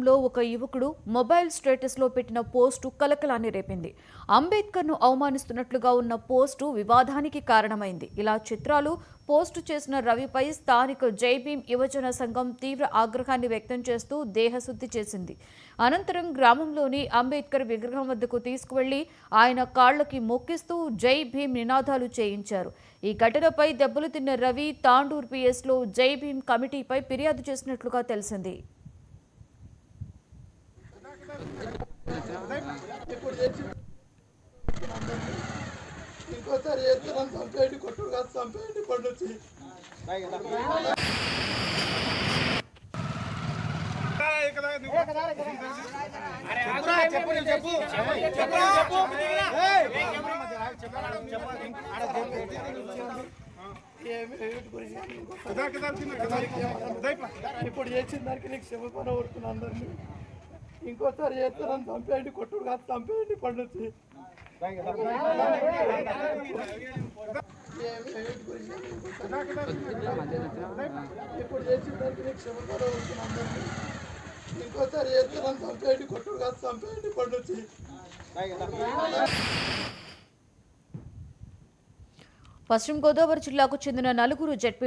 గ్రామంలో ఒక యువకుడు మొబైల్ స్టేటస్లో పెట్టిన పోస్టు కలకలాన్ని రేపింది. అంబేద్కర్ను అవమానిస్తున్నట్లుగా ఉన్న పోస్టు వివాదానికి కారణమైంది. ఇలా చిత్రాలు పోస్టు చేసిన రవిపై స్థానిక జై భీమ్ యువజన సంఘం తీవ్ర ఆగ్రహాన్ని వ్యక్తం చేస్తూ దేహశుద్ధి చేసింది. అనంతరం గ్రామంలోని అంబేద్కర్ విగ్రహం వద్దకు తీసుకువెళ్లి ఆయన కాళ్లకి మొక్కిస్తూ జై భీమ్ నినాదాలు చేయించారు. ఈ ఘటనపై దెబ్బలు తిన్న రవి తాండూర్ పిఎస్లో జై భీమ్ కమిటీపై ఫిర్యాదు చేసినట్లుగా తెలిసింది. ఇంకోసారి చేస్తున్నాను చంపేయండి, కొట్టుడు కాదు చంపేయండి పండుచ్చి ఇప్పుడు చేసిన దానికి నీకు క్షమపణ ఊరుకున్నా అందరినీ. ఇంకోసారి చేస్తున్నాను చంపేయండి, కొట్టుడు కాదు చంపేయండి పండుచ్చి ఇప్పుడు చేసిన దానికి నీకు క్షమపణ ఊరుకున్నా అందరినీ. ఇంకోసారి చేస్తున్నాను చంపేయండి, కొట్టుడు కాదు చంపేయండి పండుచ్చి. పశ్చిమ గోదావరి జిల్లాకు చెందిన నలుగురు జెడ్పీ